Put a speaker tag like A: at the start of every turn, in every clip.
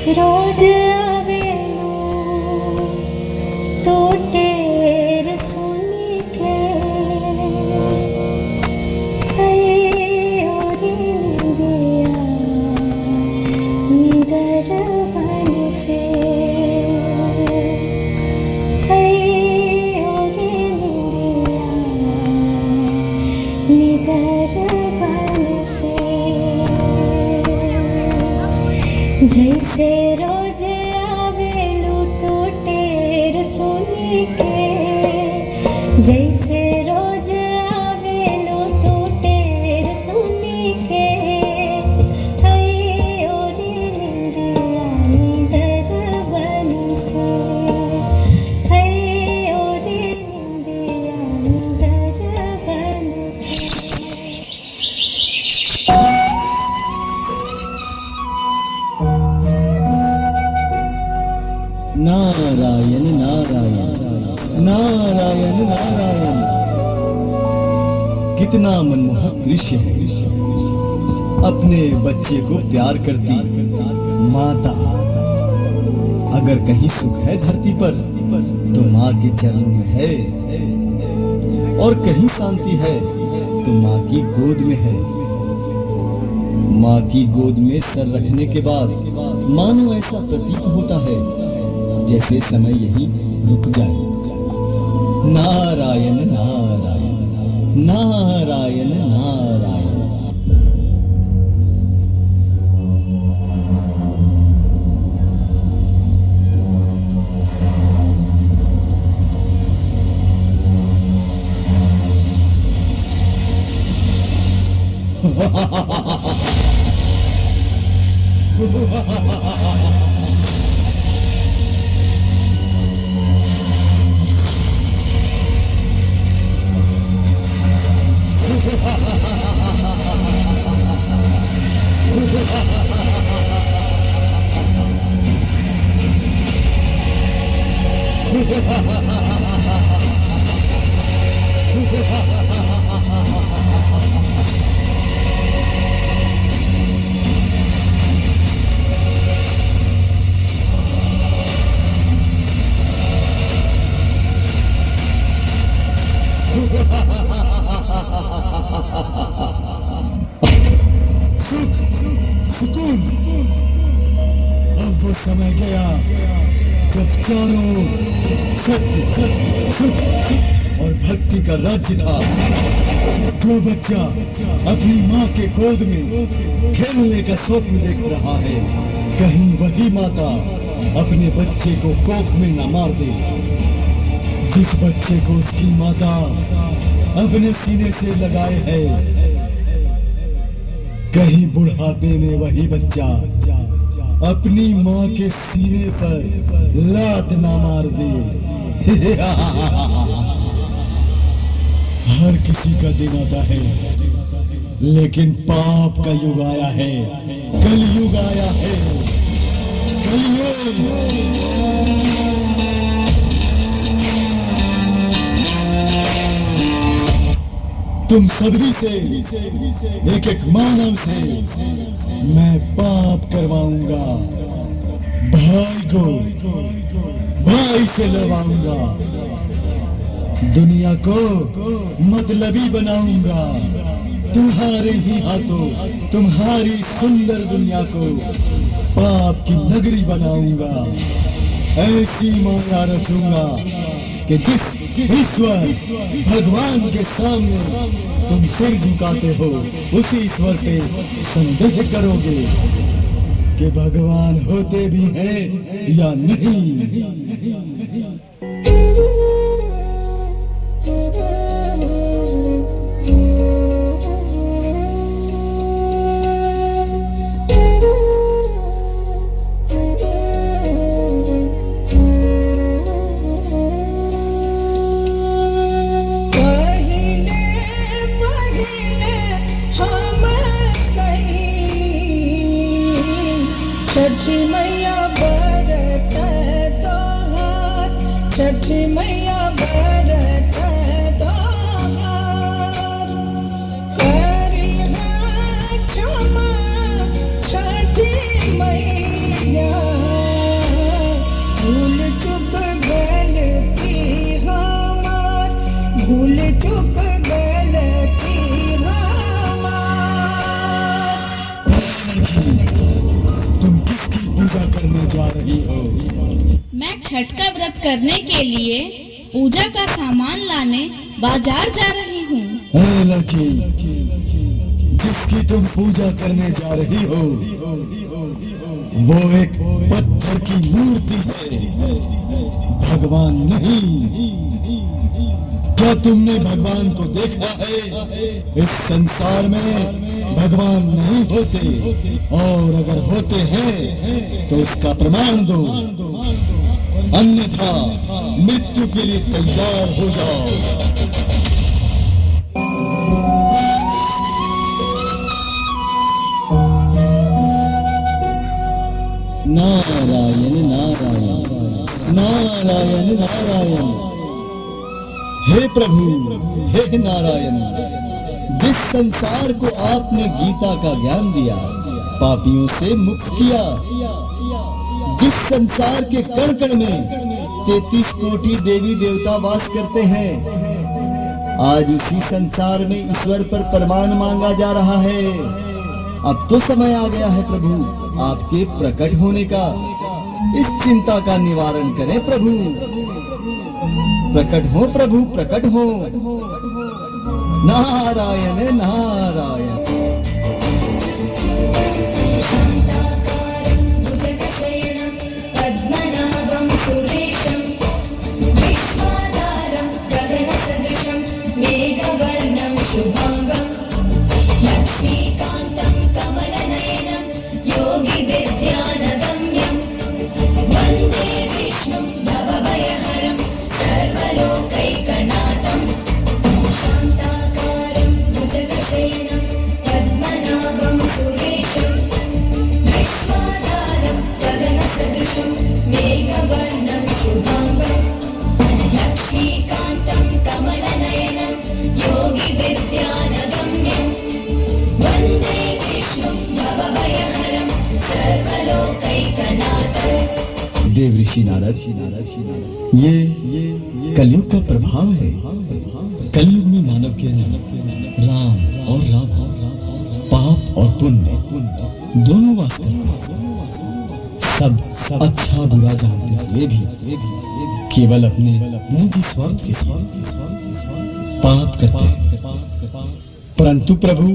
A: रोज आवेलू तो टेर सुनी के ओरी दिया निदर बन से ओरी दिया निदर बन से जैसे रोज आवेलू तो टेर सुनी के जैसे रोज आवेलू तो टेर सुनी के ओरी निंदिया निदर बन से ओरी निंदिया निदर बन से
B: नारायण नारायण नारायण नारायण। कितना मनमोहक दृश्य है। अपने बच्चे को प्यार करती माता। अगर कहीं सुख है धरती पर तो माँ के चरणों में है, और कहीं शांति है तो माँ की गोद में है। माँ की गोद में सर रखने के बाद मानो ऐसा प्रतीत होता है जैसे समय यहीं रुक जाए। नारायण नारायण नारायण नारायण। सुकून। अब वो समय गया जब चारों सत्य सुख और भक्ति का राज्य था। जो बच्चा अपनी माँ के गोद में खेलने का स्वप्न देख रहा है, कहीं वही माता अपने बच्चे को कोख में न मार दे। जिस बच्चे को उसकी माता अपने सीने से लगाए है, कहीं बुढ़ापे में वही बच्चा अपनी माँ के सीने पर लात ना मार दे। हर किसी का दिन आता है, लेकिन पाप का युग आया है, कलयुग आया है, कलयुग। तुम सभी से एक एक मानव से मैं पाप करवाऊंगा। भाई को भाई से लड़वाऊंगा। दुनिया को मतलबी बनाऊंगा। तुम्हारे ही हाथों तुम्हारी सुंदर दुनिया को पाप की नगरी बनाऊंगा। ऐसी माया रचूंगा कि जिस ईश्वर भगवान के सामने तुम सिर झुकाते हो, उसी ईश्वर पे संदेह करोगे कि भगवान होते भी हैं या नहीं।
C: छठी मैया बरत तोहार, छठी मैया बरत तोहार। करिहा क्षमा छठी मैया।
B: पूजा करने जा रही हो?
D: मैं छठ का व्रत करने के लिए पूजा का सामान लाने बाजार जा रही हूँ।
B: ए लड़की, जिसकी तुम पूजा करने जा रही हो वो एक पत्थर की मूर्ति है, भगवान नहीं। क्या तुमने भगवान को देखा है? इस संसार में भगवान नहीं होते, और अगर होते हैं तो उसका प्रमाण दो, अन्यथा मृत्यु के लिए तैयार हो जाओ। नारायण नारायण नारायण नारायण। हे प्रभु, हे नारायण, जिस संसार को आपने गीता का ज्ञान दिया, पापियों से मुक्त किया, जिस संसार के कण कण में 33 कोटि देवी देवता वास करते हैं, आज उसी संसार में ईश्वर पर प्रमाण मांगा जा रहा है। अब तो समय आ गया है प्रभु आपके प्रकट होने का। इस चिंता का निवारण करें प्रभु। प्रकट हो प्रभु, प्रकट हो। नारायण नारायण।
E: शान्ताकारं भुजगशयनं पद्मनाभं सुरेशं विश्वाधारं गगनसदृशं मेघवर्णं शुभाङ्गं लक्ष्मीकान्तं कमलनयनं योगिविद्यानगम्यं वन्दे विष्णुं भवभयहरं सर्वलोकैकनाथं। शान्ताकारं भुजगशयनं पद्मनाभं सुरेशं विश्वाधारं गगनसदृशं मेघवर्णं शुभाङ्गं लक्ष्मीकान्तं कमलनयनं योगिविद्यानगम्यं वन्दे विष्णुं भवभयहरं सर्वलोकैकनाथं।
B: देव ऋषि नारद, ये कलयुग का प्रभाव है। कलयुग में मानव के राम और रावण, पाप और पुण्य दोनों वास करते हैं। सब अच्छा बुरा जानते हुए भी केवल अपने निजी स्वार्थ के लिए पाप करते हैं। परंतु प्रभु,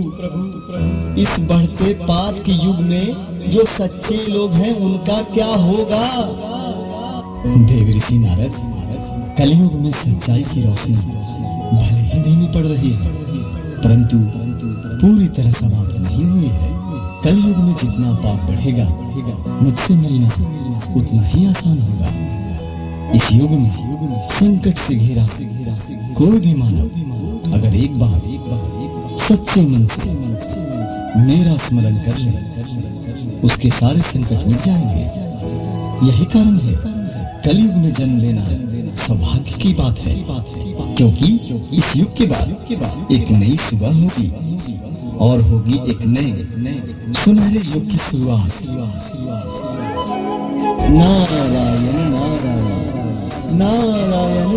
B: इस बढ़ते पाप के युग में जो सच्चे लोग हैं उनका क्या होगा? देव ऋषि नारद, कलयुग में सच्चाई की रोशनी भले ही धीमी पड़ रही है, परंतु पूरी तरह समाप्त नहीं हुई है। कलयुग में जितना पाप बढ़ेगा, मुझसे मिलना उतना ही आसान होगा। इस युग में संकट से घिरा कोई भी मानव अगर एक बार सच्चे मन से मेरा स्मरण कर ले, उसके सारे संकट मिट जाएंगे। यही कारण है कलयुग में जन्म लेना सौभाग्य की बात है, क्योंकि इस युग के बाद एक नई सुबह होगी और होगी एक नए सुनहरे युग की शुरुआत। नारायण नारायण नारायण नारायण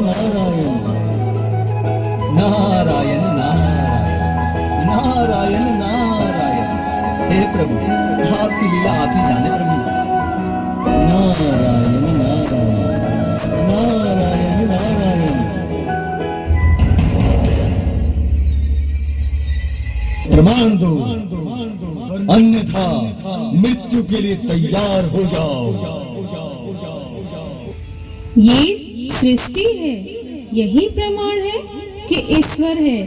B: नारायण नारायण नारायण नारायण। हे प्रभु, आपकी लीला आप ही जाने प्रभु। नारायण नारायण नारायण नारायण। प्रमाण दो, अन्यथा मृत्यु के लिए तैयार हो जाओ।
D: ये सृष्टि है, यही प्रमाण है कि ईश्वर है।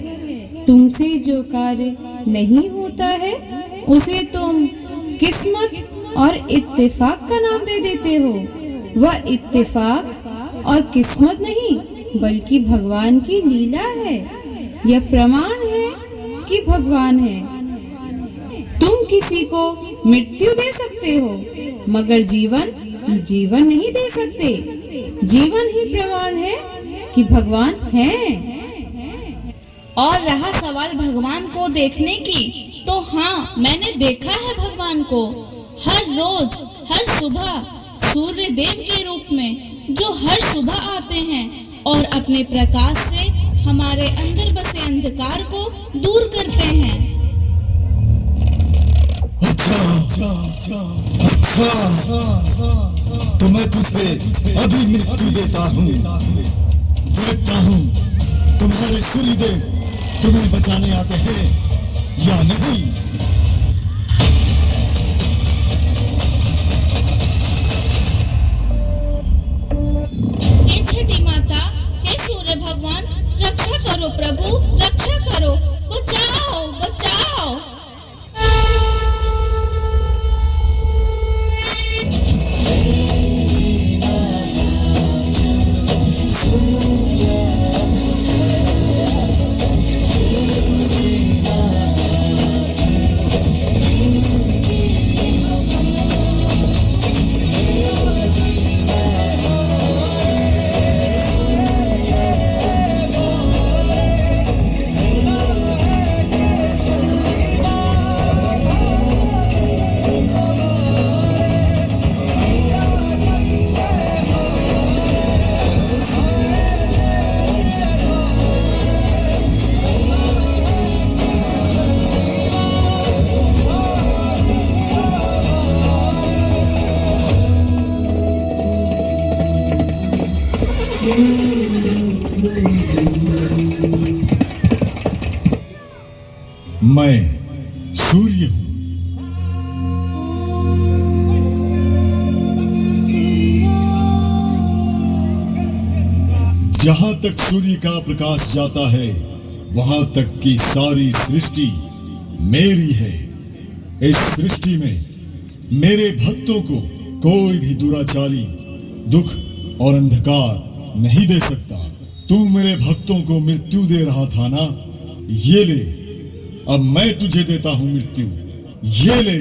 D: तुमसे जो कार्य नहीं होता है उसे तुम किस्मत और इत्तेफाक का नाम दे देते हो। वह इत्तेफाक और किस्मत नहीं बल्कि भगवान की लीला है। यह प्रमाण है कि भगवान है। तुम किसी को मृत्यु दे सकते हो मगर जीवन नहीं दे सकते। जीवन ही प्रमाण है कि भगवान है। और रहा सवाल भगवान को देखने की, तो हाँ, मैंने देखा है भगवान को हर रोज हर सुबह सूर्य देव के रूप में, जो हर सुबह आते हैं और अपने प्रकाश से हमारे अंदर बसे अंधकार को दूर करते हैं।
B: अच्छा, अच्छा तो मैं तुझे अभी मृत्यु देता हूँ। देखता हूँ तुम्हारे सूर्यदेव तुम्हें बचाने आते हैं या नहीं।
D: हे छठी माता, हे सूर्य भगवान, रक्षा करो प्रभु, रक्षा करो, बचाओ बचाओ।
B: मैं सूर्य हूं। जहां तक सूर्य का प्रकाश जाता है वहां तक की सारी सृष्टि मेरी है। इस सृष्टि में मेरे भक्तों को कोई भी दुराचारी दुख और अंधकार नहीं दे सकता। तू मेरे भक्तों को मृत्यु दे रहा था ना, ये ले, अब मैं तुझे देता हूं मृत्यु, ये ले।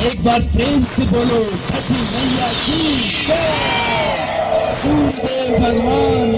F: एक बार प्रेम से बोलो छठी मैया की जय। सूर्यदेव भगवान